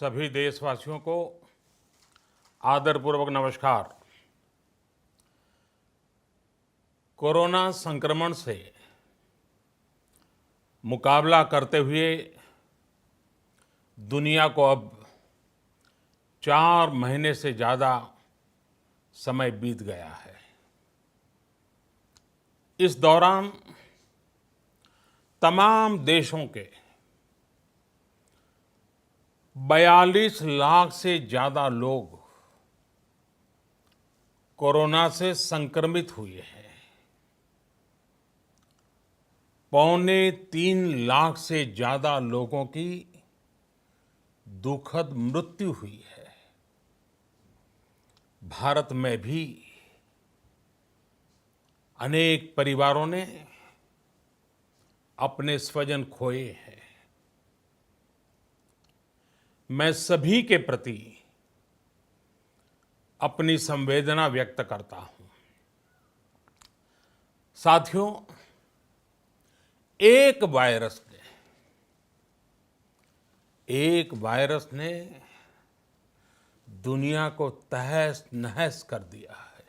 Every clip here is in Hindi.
सभी देशवासियों को आदरपूर्वक नमस्कार। कोरोना संक्रमण से मुकाबला करते हुए दुनिया को अब 4 महीने से ज़्यादा समय बीत गया है। इस दौरान तमाम देशों के 42 लाख से ज़्यादा लोग कोरोना से संक्रमित हुए हैं। 2.25 लाख से ज़्यादा लोगों की दुखद मृत्यु हुई है। भारत में भी अनेक परिवारों ने अपने स्वजन खोए हैं। मैं सभी के प्रति अपनी संवेदना व्यक्त करता हूं। साथियों, एक वायरस ने दुनिया को तहस नहस कर दिया है।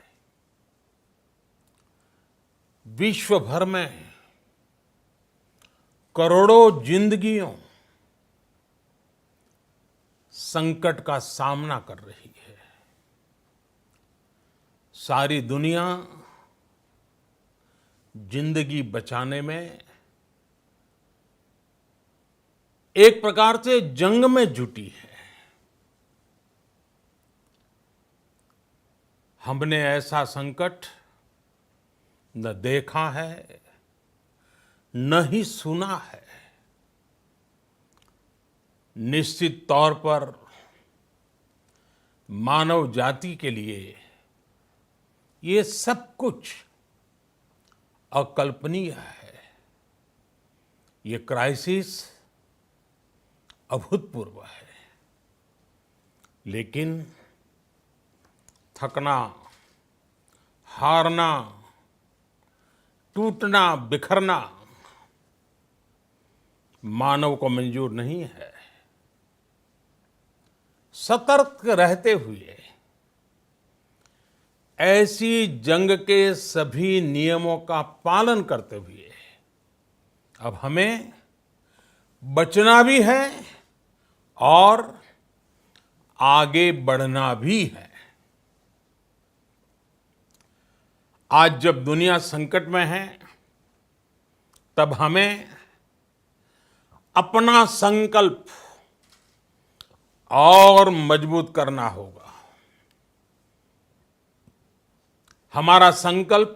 विश्व भर में करोड़ों जिंदगियों संकट का सामना कर रही है। सारी दुनिया जिंदगी बचाने में एक प्रकार से जंग में जुटी है। हमने ऐसा संकट न देखा है, न ही सुना है। निश्चित तौर पर मानव जाति के लिए ये सब कुछ अकल्पनीय है। ये क्राइसिस अभूतपूर्व है। लेकिन थकना, हारना, टूटना, बिखरना मानव को मंजूर नहीं है। सतर्क रहते हुए ऐसी जंग के सभी नियमों का पालन करते हुए अब हमें बचना भी है और आगे बढ़ना भी है। आज जब दुनिया संकट में है, तब हमें अपना संकल्प और मजबूत करना होगा। हमारा संकल्प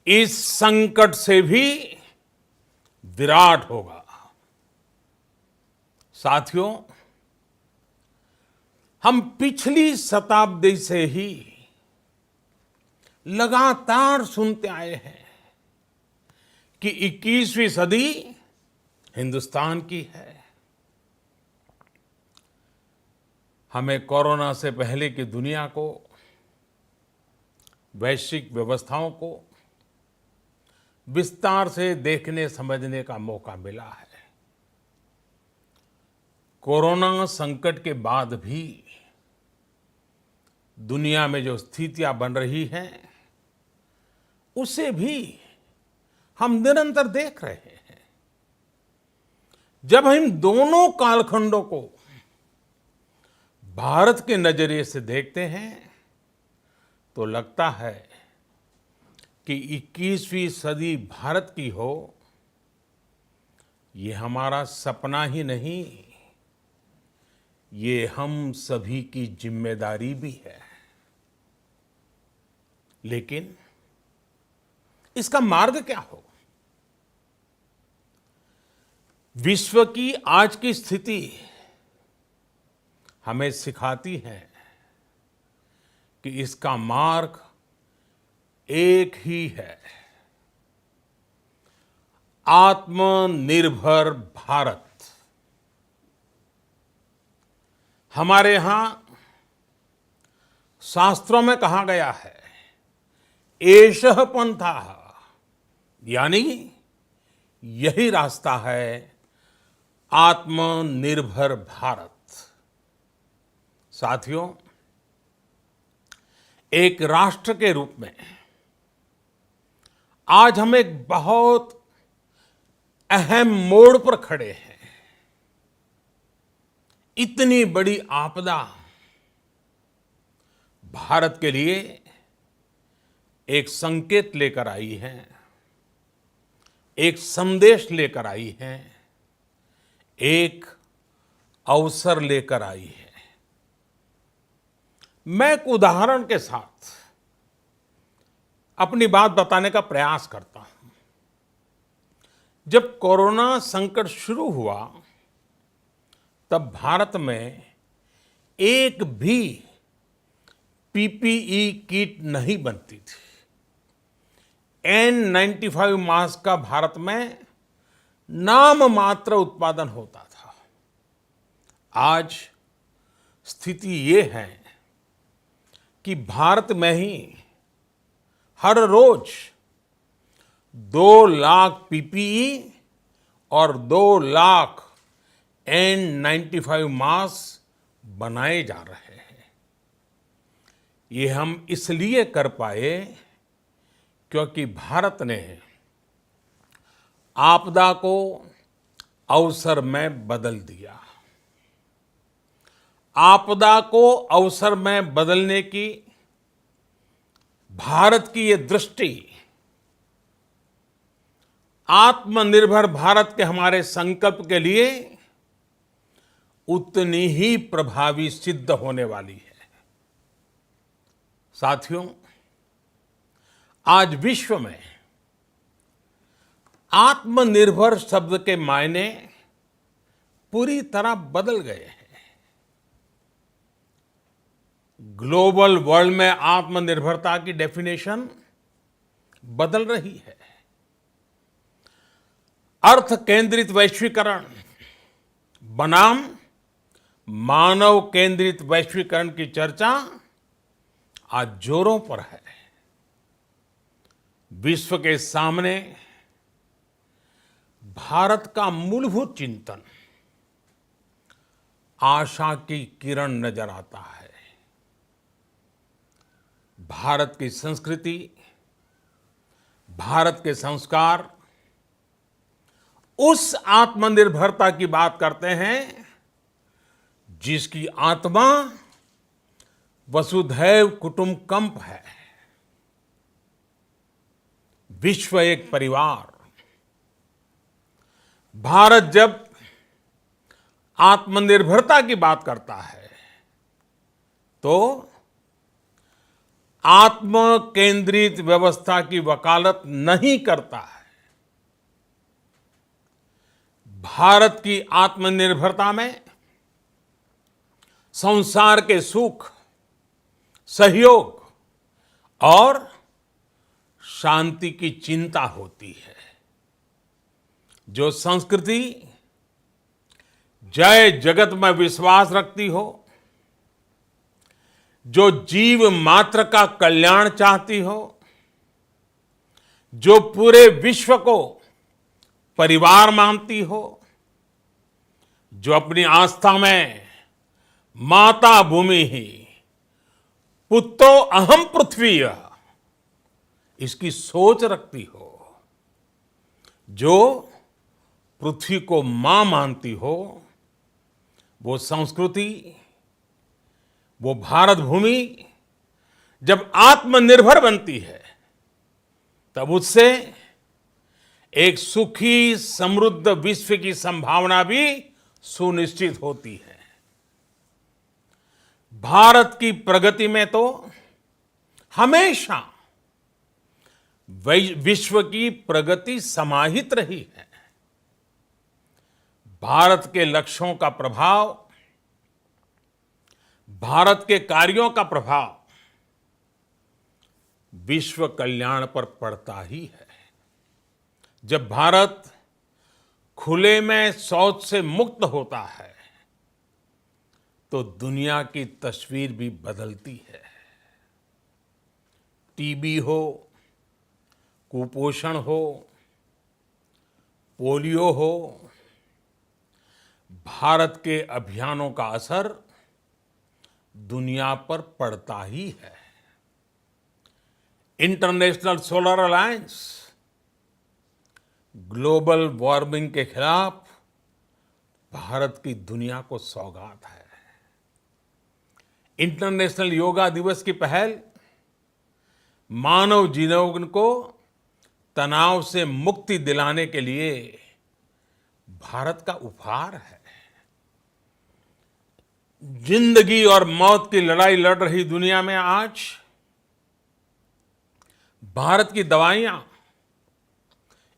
इस संकट से भी विराट होगा। साथियों, हम पिछली शताब्दी से ही लगातार सुनते आए हैं कि 21वीं सदी हिंदुस्तान की है। हमें कोरोना से पहले की दुनिया को, वैश्विक व्यवस्थाओं को विस्तार से देखने समझने का मौका मिला है। कोरोना संकट के बाद भी दुनिया में जो स्थितियां बन रही हैं, उसे भी हम निरंतर देख रहे हैं। जब हम दोनों कालखंडों को भारत के नजरिए से देखते हैं, तो लगता है कि 21वीं सदी भारत की हो, ये हमारा सपना ही नहीं, ये हम सभी की जिम्मेदारी भी है। लेकिन इसका मार्ग क्या हो? विश्व की आज की स्थिति हमें सिखाती है कि इसका मार्ग एक ही है, आत्मनिर्भर भारत। हमारे यहां शास्त्रों में कहा गया है, एषः पंथः, यानी यही रास्ता है आत्मनिर्भर भारत। साथियों, एक राष्ट्र के रूप में आज हम एक बहुत अहम मोड़ पर खड़े हैं। इतनी बड़ी आपदा भारत के लिए एक संकेत लेकर आई है, एक संदेश लेकर आई है, एक अवसर लेकर आई है। मैं एक उदाहरण के साथ अपनी बात बताने का प्रयास करता हूं। जब कोरोना संकट शुरू हुआ, तब भारत में एक भी पीपीई किट नहीं बनती थी। N95 मास्क का भारत में नाम मात्र उत्पादन होता था। आज स्थिति ये है कि भारत में ही हर रोज 2 लाख पीपीई और 2 लाख N95 मास्क बनाए जा रहे हैं। ये हम इसलिए कर पाए क्योंकि भारत ने आपदा को अवसर में बदल दिया। आपदा को अवसर में बदलने की भारत की ये दृष्टि आत्मनिर्भर भारत के हमारे संकल्प के लिए उतनी ही प्रभावी सिद्ध होने वाली है। साथियों, आज विश्व में आत्मनिर्भर शब्द के मायने पूरी तरह बदल गए हैं। ग्लोबल वर्ल्ड में आत्मनिर्भरता की डेफिनेशन बदल रही है। अर्थ केंद्रित वैश्वीकरण बनाम मानव केंद्रित वैश्वीकरण की चर्चा आज जोरों पर है। विश्व के सामने भारत का मूलभूत चिंतन आशा की किरण नजर आता है। भारत की संस्कृति, भारत के संस्कार उस आत्मनिर्भरता की बात करते हैं जिसकी आत्मा वसुधैव कुटुंबकम है। विश्व एक परिवार। भारत जब आत्मनिर्भरता की बात करता है तो आत्म केंद्रित व्यवस्था की वकालत नहीं करता है। भारत की आत्मनिर्भरता में संसार के सुख, सहयोग और शांति की चिंता होती है। जो संस्कृति जय जगत में विश्वास रखती हो, जो जीव मात्र का कल्याण चाहती हो, जो पूरे विश्व को परिवार मानती हो, जो अपनी आस्था में माता भूमि ही पुत्रो अहम पृथ्वी इसकी सोच रखती हो, जो पृथ्वी को मां मानती हो, वो संस्कृति, वो भारत भूमि जब आत्मनिर्भर बनती है तब उससे एक सुखी समृद्ध विश्व की संभावना भी सुनिश्चित होती है। भारत की प्रगति में तो हमेशा विश्व की प्रगति समाहित रही है। भारत के लक्ष्यों का प्रभाव, भारत के कार्यों का प्रभाव विश्व कल्याण पर पड़ता ही है। जब भारत खुले में शौच से मुक्त होता है तो दुनिया की तस्वीर भी बदलती है। टीबी हो, कुपोषण हो, पोलियो हो, भारत के अभियानों का असर दुनिया पर पड़ता ही है। International solar alliance global warming के खिलाफ भारत की दुनिया को सौगात है। इंटरनेशनल योगा दिवस की पहल मानव जीवन को तनाव से मुक्ति दिलाने के लिए भारत का उपहार है। जिंदगी और मौत की लड़ाई लड़ रही दुनिया में आज भारत की दवाइयां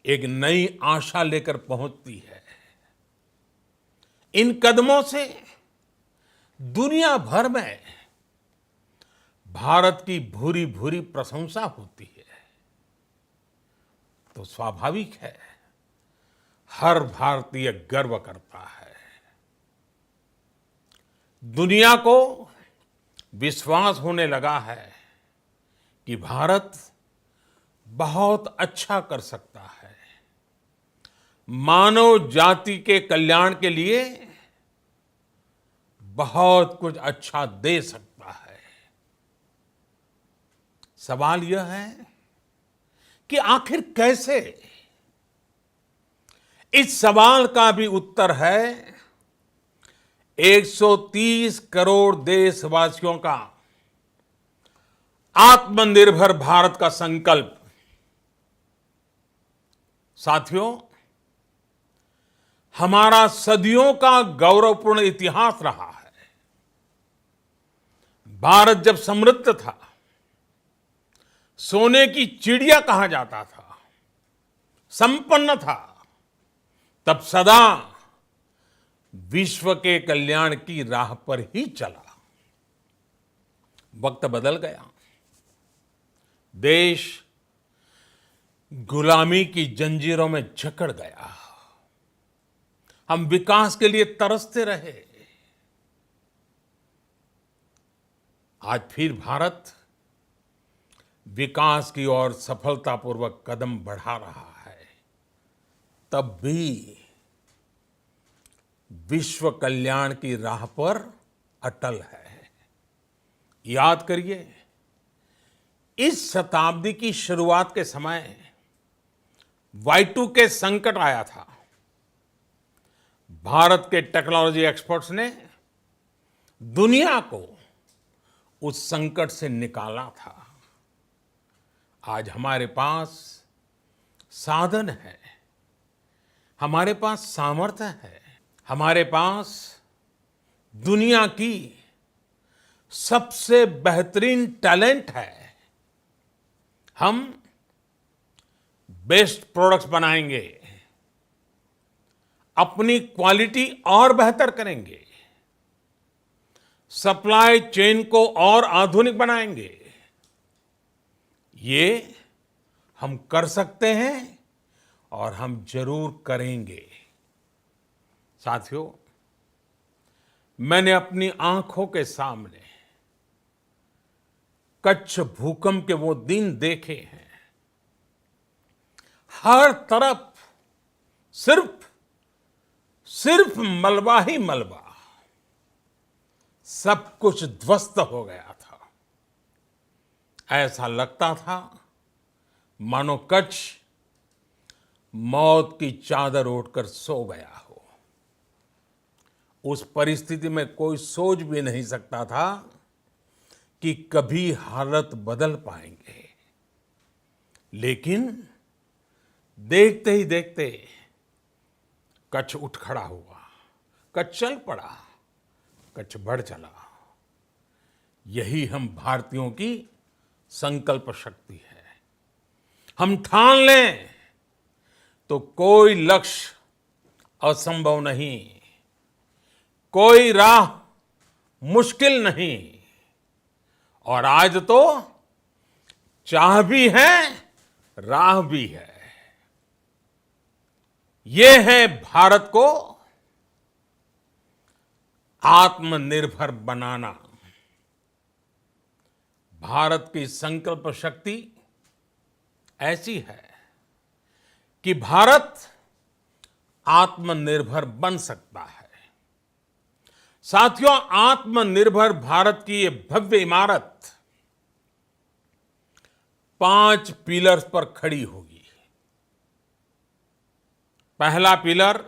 एक नई आशा लेकर पहुंचती है। इन कदमों से दुनिया भर में भारत की भूरी भूरी प्रशंसा होती है। तो स्वाभाविक है, हर भारतीय गर्व करता है। दुनिया को विश्वास होने लगा है कि भारत बहुत अच्छा कर सकता है, मानव जाति के कल्याण के लिए बहुत कुछ अच्छा दे सकता है। सवाल यह है कि आखिर कैसे? इस सवाल का भी उत्तर है 130 करोड़ देशवासियों का आत्मनिर्भर भारत का संकल्प। साथियों, हमारा सदियों का गौरवपूर्ण इतिहास रहा है। भारत जब समृद्ध था, सोने की चिड़िया कहा जाता था, संपन्न था, तब सदा विश्व के कल्याण की राह पर ही चला। वक्त बदल गया, देश गुलामी की जंजीरों में जकड़ गया। हम विकास के लिए तरसते रहे। आज फिर भारत विकास की ओर सफलतापूर्वक कदम बढ़ा रहा है। तब भी विश्व कल्याण की राह पर अटल है। याद करिए, इस शताब्दी की शुरुआत के समय Y2K संकट आया था। भारत के टेक्नोलॉजी एक्सपर्ट्स ने दुनिया को उस संकट से निकाला था। आज हमारे पास साधन है, हमारे पास सामर्थ्य है, हमारे पास दुनिया की सबसे बेहतरीन टैलेंट है। हम बेस्ट प्रोडक्ट्स बनाएंगे, अपनी क्वालिटी और बेहतर करेंगे, सप्लाई चेन को और आधुनिक बनाएंगे। ये हम कर सकते हैं और हम जरूर करेंगे। साथियों, मैंने अपनी आंखों के सामने कच्छ भूकंप के वो दिन देखे हैं। हर तरफ सिर्फ मलबा ही मलबा, सब कुछ ध्वस्त हो गया था। ऐसा लगता था मानो कच्छ मौत की चादर ओढ़कर सो गया हो। उस परिस्थिति में कोई सोच भी नहीं सकता था कि कभी हालत बदल पाएंगे। लेकिन देखते ही देखते कच्छ उठ खड़ा हुआ, कच्छ चल पड़ा, कच्छ बढ़ चला। यही हम भारतीयों की संकल्प शक्ति है। हम ठान लें तो कोई लक्ष्य असंभव नहीं, कोई राह मुश्किल नहीं। और आज तो चाह भी है, राह भी है। ये है भारत को आत्मनिर्भर बनाना। भारत की संकल्प शक्ति ऐसी है कि भारत आत्मनिर्भर बन सकता है। साथियों, आत्मनिर्भर भारत की ये भव्य इमारत 5 पिलर्स पर खड़ी होगी। पहला पिलर,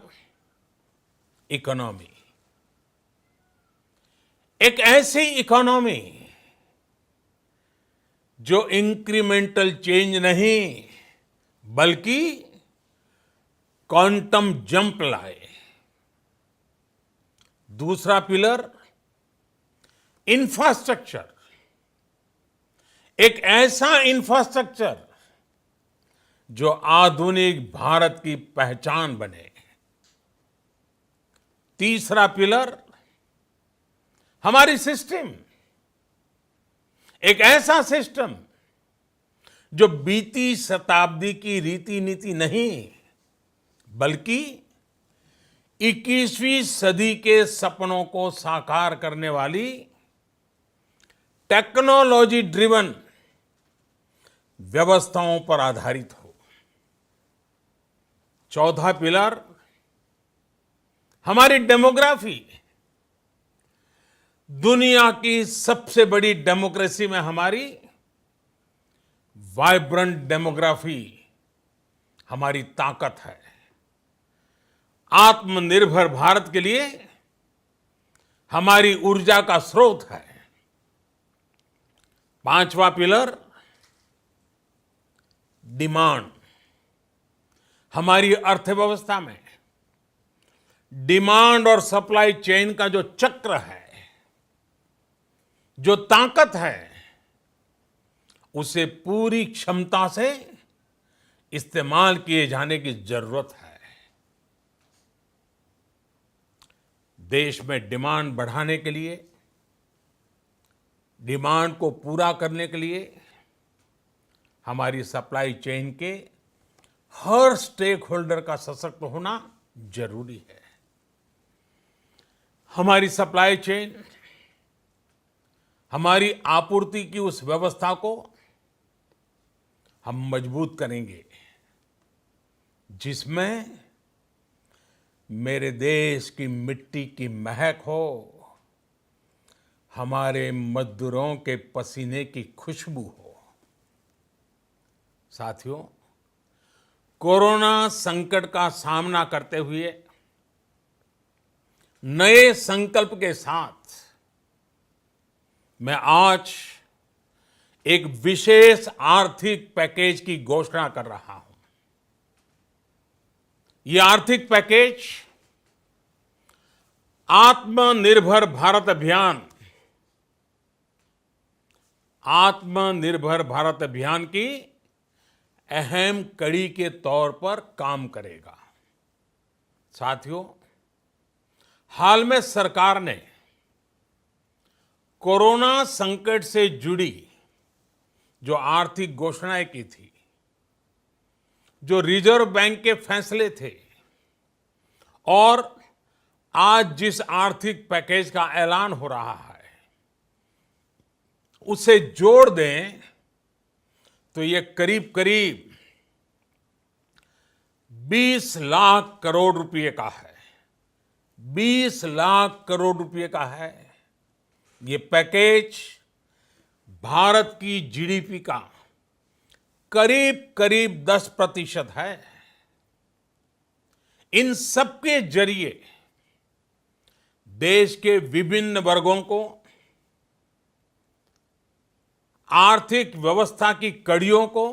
इकोनॉमी। एक ऐसी इकोनॉमी जो इंक्रीमेंटल चेंज नहीं बल्कि क्वांटम जंप लाए। दूसरा पिलर, इंफ्रास्ट्रक्चर। एक ऐसा इंफ्रास्ट्रक्चर जो आधुनिक भारत की पहचान बने। तीसरा पिलर, हमारी सिस्टम। एक ऐसा सिस्टम जो बीती शताब्दी की रीति नीति नहीं बल्कि 21वीं सदी के सपनों को साकार करने वाली टेक्नोलॉजी ड्रिवन व्यवस्थाओं पर आधारित हो। चौथा पिलर, हमारी डेमोग्राफी। दुनिया की सबसे बड़ी डेमोक्रेसी में हमारी वाइब्रेंट डेमोग्राफी हमारी ताकत है। आत्मनिर्भर भारत के लिए हमारी ऊर्जा का स्रोत है। पांचवा पिलर, डिमांड। हमारी अर्थव्यवस्था में डिमांड और सप्लाई चेन का जो चक्र है, जो ताकत है, उसे पूरी क्षमता से इस्तेमाल किए जाने की जरूरत है। देश में डिमांड बढ़ाने के लिए, डिमांड को पूरा करने के लिए हमारी सप्लाई चेन के हर स्टेक होल्डर का सशक्त होना जरूरी है। हमारी सप्लाई चेन, हमारी आपूर्ति की उस व्यवस्था को हम मजबूत करेंगे जिसमें मेरे देश की मिट्टी की महक हो, हमारे मजदूरों के पसीने की खुशबू हो। साथियों, कोरोना संकट का सामना करते हुए नए संकल्प के साथ मैं आज एक विशेष आर्थिक पैकेज की घोषणा कर रहा हूं। यह आर्थिक पैकेज आत्मनिर्भर भारत अभियान, आत्मनिर्भर भारत अभियान की अहम कड़ी के तौर पर काम करेगा। साथियों, हाल में सरकार ने कोरोना संकट से जुड़ी जो आर्थिक घोषणाएं की थी, जो रिजर्व बैंक के फैसले थे और आज जिस आर्थिक पैकेज का ऐलान हो रहा है, उसे जोड़ दें तो ये करीब करीब 20 लाख करोड़ रुपए का है। 20 लाख करोड़ रुपए का है। ये पैकेज भारत की जीडीपी का करीब करीब 10% है। इन सबके जरिए देश के विभिन्न वर्गों को आर्थिक व्यवस्था की कड़ियों को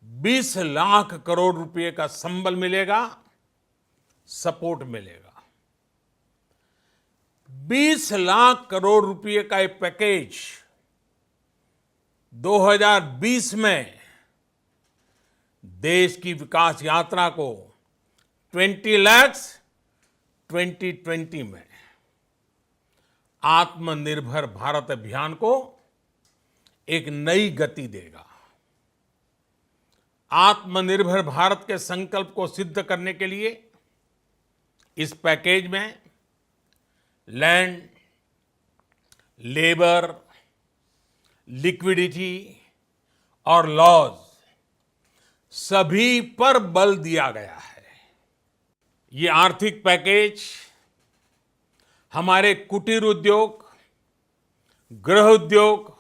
20 लाख करोड़ रुपए का संबल मिलेगा, सपोर्ट मिलेगा। 20 लाख करोड़ रुपए का एक पैकेज 2020 में देश की विकास यात्रा को 20 लाख 2020 में आत्मनिर्भर भारत अभियान को एक नई गति देगा। आत्मनिर्भर भारत के संकल्प को सिद्ध करने के लिए इस पैकेज में लैंड, लेबर, लिक्विडिटी और लॉज सभी पर बल दिया गया है। ये आर्थिक पैकेज हमारे कुटीर उद्योग, गृह उद्योग,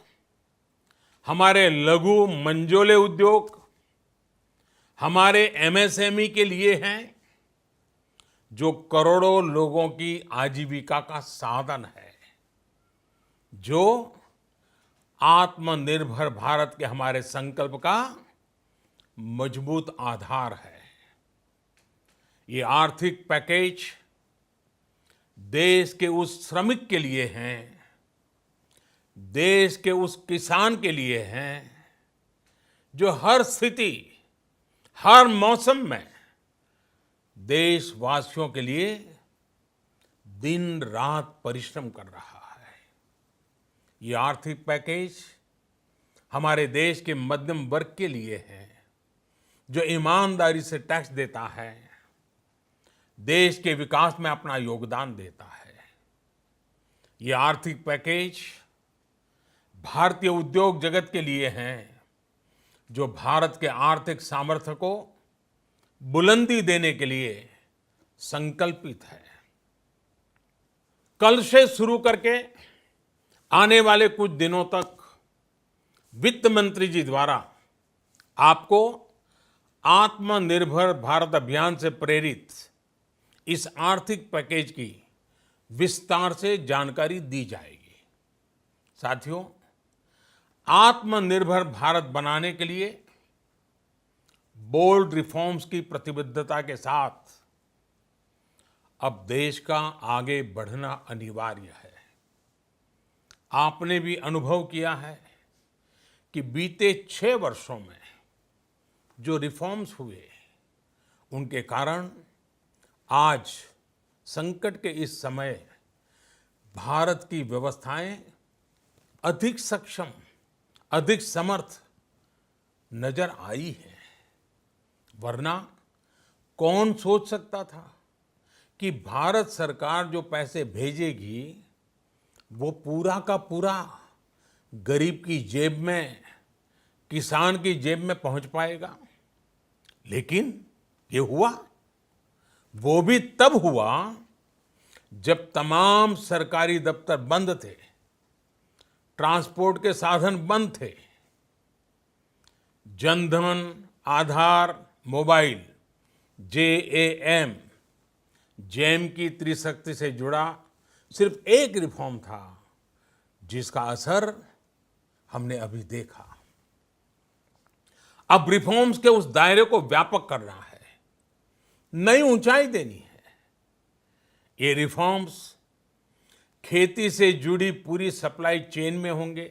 हमारे लघु मंझोले उद्योग, हमारे एमएसएमई के लिए हैं, जो करोड़ों लोगों की आजीविका का साधन है, जो आत्मनिर्भर भारत के हमारे संकल्प का मजबूत आधार है। ये आर्थिक पैकेज देश के उस श्रमिक के लिए हैं, देश के उस किसान के लिए हैं, जो हर स्थिति, हर मौसम में देशवासियों के लिए दिन रात परिश्रम कर रहा है। ये आर्थिक पैकेज हमारे देश के मध्यम वर्ग के लिए है, जो ईमानदारी से टैक्स देता है, देश के विकास में अपना योगदान देता है। ये आर्थिक पैकेज भारतीय उद्योग जगत के लिए हैं, जो भारत के आर्थिक सामर्थ्य को बुलंदी देने के लिए संकल्पित है। कल से शुरू करके आने वाले कुछ दिनों तक वित्त मंत्री जी द्वारा आपको आत्मनिर्भर भारत अभियान से प्रेरित इस आर्थिक पैकेज की विस्तार से जानकारी दी जाएगी। साथियों, आत्मनिर्भर भारत बनाने के लिए बोल्ड रिफॉर्म्स की प्रतिबद्धता के साथ अब देश का आगे बढ़ना अनिवार्य है। आपने भी अनुभव किया है कि बीते 6 वर्षों में जो रिफॉर्म्स हुए, उनके कारण आज संकट के इस समय भारत की व्यवस्थाएं अधिक सक्षम, अधिक समर्थ नजर आई है। वरना कौन सोच सकता था कि भारत सरकार जो पैसे भेजेगी वो पूरा का पूरा गरीब की जेब में, किसान की जेब में पहुंच पाएगा। लेकिन ये हुआ, वो भी तब हुआ जब तमाम सरकारी दफ्तर बंद थे, ट्रांसपोर्ट के साधन बंद थे। जनधन, आधार, मोबाइल, जेएएम, जैम की त्रिशक्ति से जुड़ा सिर्फ एक रिफॉर्म था, जिसका असर हमने अभी देखा। अब रिफॉर्म्स के उस दायरे को व्यापक करना है, नई ऊंचाई देनी है। ये रिफॉर्म्स खेती से जुड़ी पूरी सप्लाई चेन में होंगे,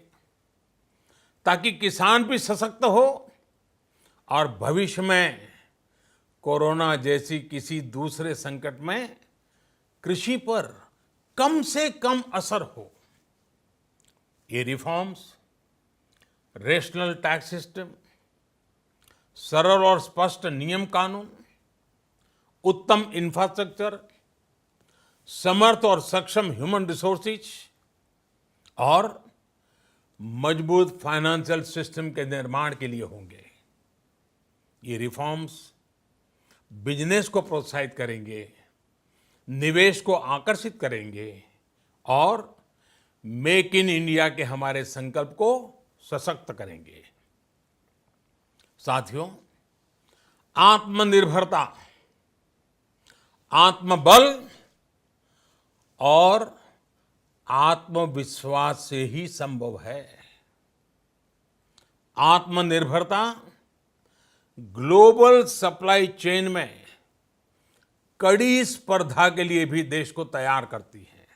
ताकि किसान भी सशक्त हो और भविष्य में कोरोना जैसी किसी दूसरे संकट में कृषि पर कम से कम असर हो। ये रिफॉर्म्स रेशनल टैक्स सिस्टम, सरल और स्पष्ट नियम कानून, उत्तम इंफ्रास्ट्रक्चर, समर्थ और सक्षम ह्यूमन रिसोर्सेज और मजबूत फाइनेंशियल सिस्टम के निर्माण के लिए होंगे। ये रिफॉर्म्स बिजनेस को प्रोत्साहित करेंगे, निवेश को आकर्षित करेंगे और मेक इन इंडिया के हमारे संकल्प को सशक्त करेंगे। साथियों, आत्मनिर्भरता आत्मबल और आत्मविश्वास से ही संभव है। आत्मनिर्भरता ग्लोबल सप्लाई चेन में कड़ी स्पर्धा के लिए भी देश को तैयार करती है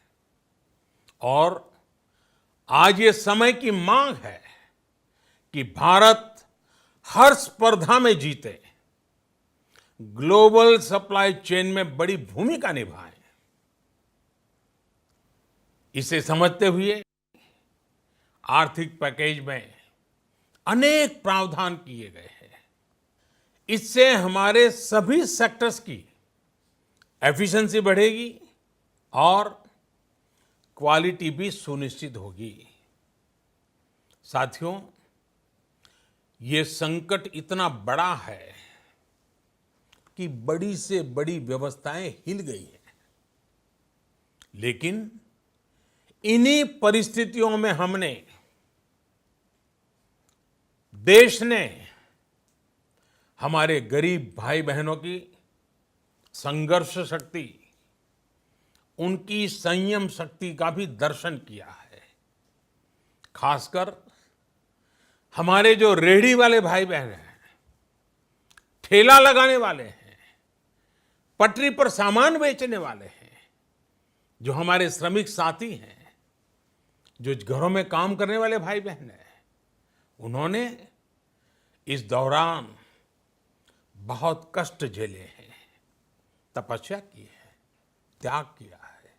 और आज ये समय की मांग है कि भारत हर स्पर्धा में जीते, ग्लोबल सप्लाई चेन में बड़ी भूमिका निभाए। इसे समझते हुए आर्थिक पैकेज में अनेक प्रावधान किए गए हैं। इससे हमारे सभी सेक्टर्स की एफिशिएंसी बढ़ेगी और क्वालिटी भी सुनिश्चित होगी। साथियों, ये संकट इतना बड़ा है कि बड़ी से बड़ी व्यवस्थाएं हिल गई हैं। लेकिन इन्हीं परिस्थितियों में देश ने हमारे गरीब भाई बहनों की संघर्ष शक्ति, उनकी संयम शक्ति का भी दर्शन किया है। खासकर हमारे जो रेहड़ी वाले भाई बहन हैं, ठेला लगाने वाले हैं, पटरी पर सामान बेचने वाले हैं, जो हमारे श्रमिक साथी हैं, जो घरों में काम करने वाले भाई बहन हैं, उन्होंने इस दौरान बहुत कष्ट झेले हैं, तपस्या की है, त्याग किया है।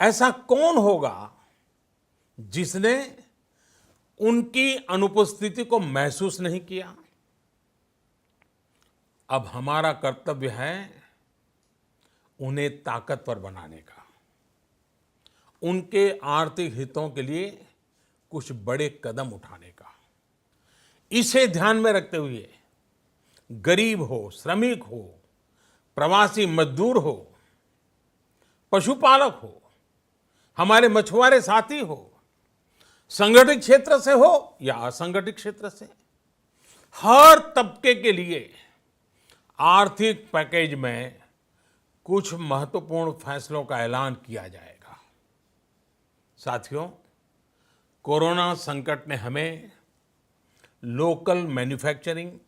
ऐसा कौन होगा जिसने उनकी अनुपस्थिति को महसूस नहीं किया? अब हमारा कर्तव्य है उन्हें ताकतवर बनाने का, उनके आर्थिक हितों के लिए कुछ बड़े कदम उठाने का। इसे ध्यान में रखते हुए गरीब हो, श्रमिक हो, प्रवासी मजदूर हो, पशुपालक हो, हमारे मछुआरे साथी हो, संगठित क्षेत्र से हो या असंगठित क्षेत्र से, हर तबके के लिए आर्थिक पैकेज में कुछ महत्वपूर्ण फैसलों का ऐलान किया जाएगा। साथियों, कोरोना संकट ने हमें local manufacturing,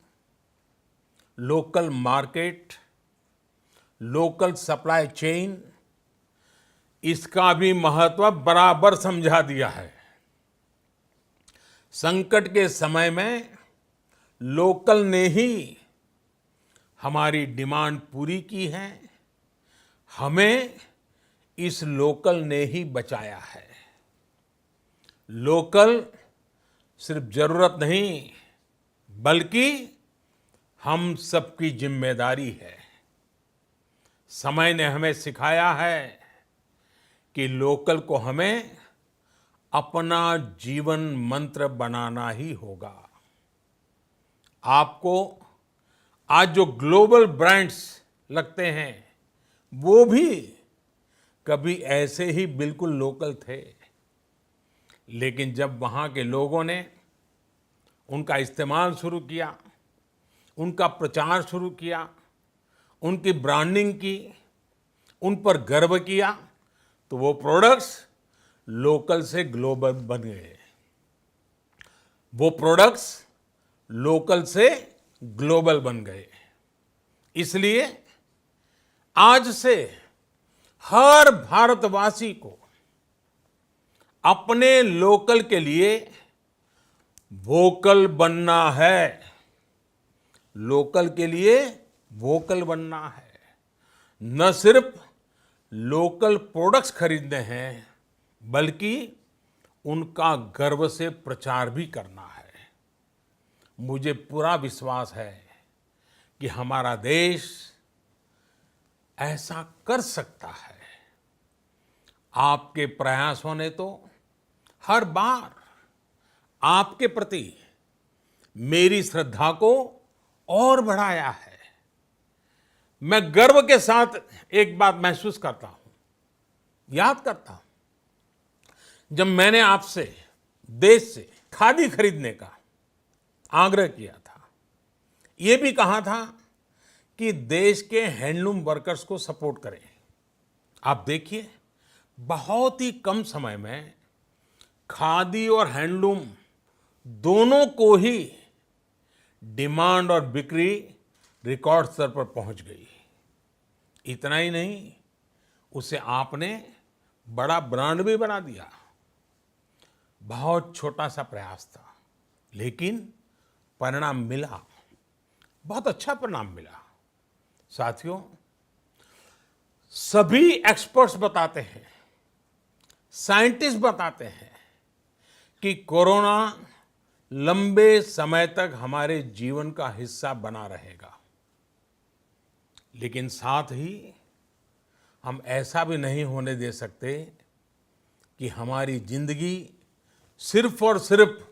local market, local supply chain, इसका भी महत्व बराबर समझा दिया है। संकट के समय में लोकल ने ही हमारी डिमांड पूरी की है, हमें इस लोकल ने ही बचाया है। लोकल सिर्फ जरूरत नहीं, बल्कि हम सबकी जिम्मेदारी है। समय ने हमें सिखाया है कि लोकल को हमें अपना जीवन मंत्र बनाना ही होगा। आपको आज जो ग्लोबल ब्रांड्स लगते हैं, वो भी कभी ऐसे ही बिल्कुल लोकल थे, लेकिन जब वहाँ के लोगों ने उनका इस्तेमाल शुरू किया, उनका प्रचार शुरू किया, उनकी ब्रांडिंग की, उन पर गर्व किया, तो वो प्रोडक्ट्स लोकल से ग्लोबल बन गए। वो प्रोडक्ट्स लोकल से ग्लोबल बन गए। इसलिए आज से हर भारतवासी को अपने लोकल के लिए वोकल बनना है। लोकल के लिए वोकल बनना है। न सिर्फ लोकल प्रोडक्ट्स खरीदने हैं, बल्कि उनका गर्व से प्रचार भी करना है। मुझे पूरा विश्वास है कि हमारा देश ऐसा कर सकता है। आपके प्रयासों ने तो हर बार आपके प्रति मेरी श्रद्धा को और बढ़ाया है। मैं गर्व के साथ एक बात महसूस करता हूं, याद करता हूं, जब मैंने आपसे देश से खादी खरीदने का आग्रह किया था, ये भी कहा था कि देश के हैंडलूम वर्कर्स को सपोर्ट करें। आप देखिए, बहुत ही कम समय में खादी और हैंडलूम दोनों को ही डिमांड और बिक्री रिकॉर्ड स्तर पर पहुंच गई। इतना ही नहीं, उसे आपने बड़ा ब्रांड भी बना दिया। बहुत छोटा सा प्रयास था, लेकिन परिणाम मिला, बहुत अच्छा परिणाम मिला। साथियों, सभी एक्सपर्ट्स बताते हैं, साइंटिस्ट बताते हैं कि कोरोना लंबे समय तक हमारे जीवन का हिस्सा बना रहेगा। लेकिन साथ ही हम ऐसा भी नहीं होने दे सकते कि हमारी जिंदगी सिर्फ और सिर्फ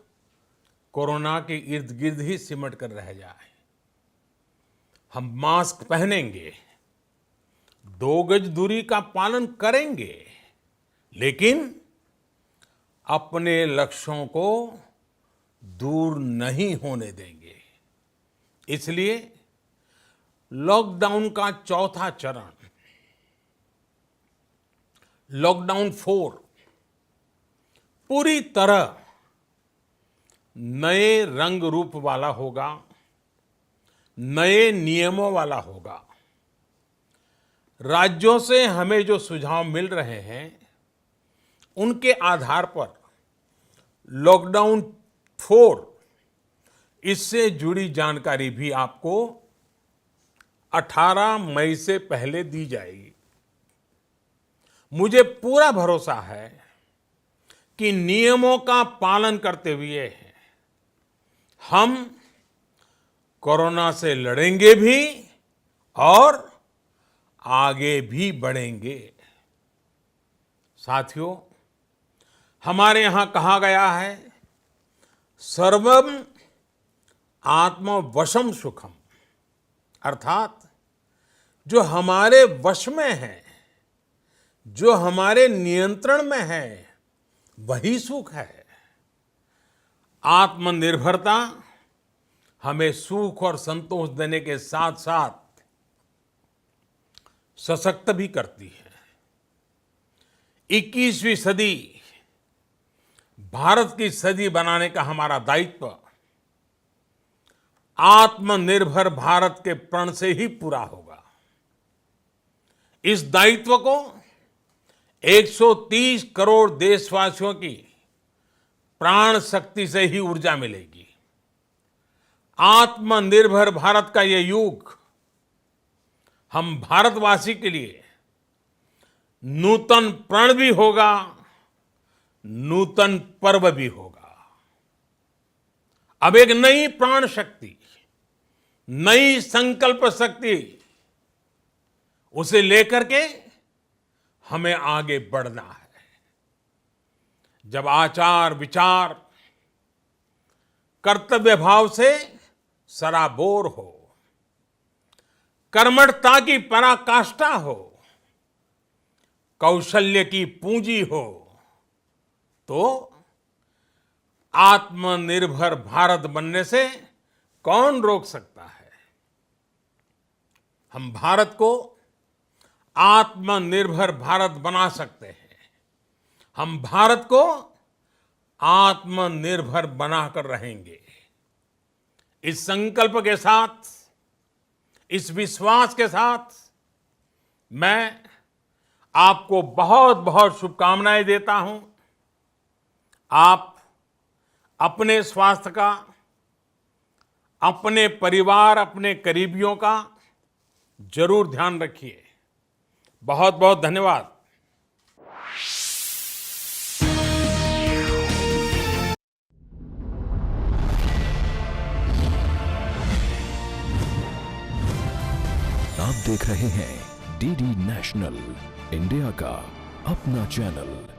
कोरोना के इर्द गिर्द ही सिमट कर रह जाए। हम मास्क पहनेंगे, 2 गज दूरी का पालन करेंगे, लेकिन अपने लक्ष्यों को दूर नहीं होने देंगे। इसलिए लॉकडाउन का चौथा चरण, लॉकडाउन 4, पूरी तरह नए रंग रूप वाला होगा, नए नियमों वाला होगा। राज्यों से हमें जो सुझाव मिल रहे हैं, उनके आधार पर लॉकडाउन 4, इससे जुड़ी जानकारी भी आपको 18 मई से पहले दी जाएगी। मुझे पूरा भरोसा है कि नियमों का पालन करते हुए हम कोरोना से लड़ेंगे भी और आगे भी बढ़ेंगे। साथियों, हमारे यहां कहा गया है, सर्वम आत्मवशम सुखम, अर्थात जो हमारे वश में है, जो हमारे नियंत्रण में है, वही सुख है। आत्मनिर्भरता हमें सुख और संतोष देने के साथ साथ सशक्त भी करती है। 21वीं सदी भारत की सदी बनाने का हमारा दायित्व आत्मनिर्भर भारत के प्रण से ही पूरा होगा। इस दायित्व को 130 करोड़ देशवासियों की प्राण शक्ति से ही ऊर्जा मिलेगी। आत्मनिर्भर भारत का ये युग हम भारतवासी के लिए नूतन प्रण भी होगा, नूतन पर्व भी होगा। अब एक नई प्राण शक्ति, नई संकल्प शक्ति, उसे लेकर के हमें आगे बढ़ना है। जब आचार विचार कर्तव्य भाव से सराबोर हो, कर्मठता की पराकाष्ठा हो, कौशल्य की पूंजी हो, तो आत्मनिर्भर भारत बनने से कौन रोक सकता है। हम भारत को आत्मनिर्भर भारत बना सकते हैं। हम भारत को आत्मनिर्भर बनाकर रहेंगे। इस संकल्प के साथ, इस विश्वास के साथ मैं आपको बहुत बहुत शुभकामनाएं देता हूं। आप अपने स्वास्थ्य का, अपने परिवार, अपने करीबियों का जरूर ध्यान रखिए। बहुत बहुत धन्यवाद। आप देख रहे हैं डीडी नेशनल, इंडिया का अपना चैनल।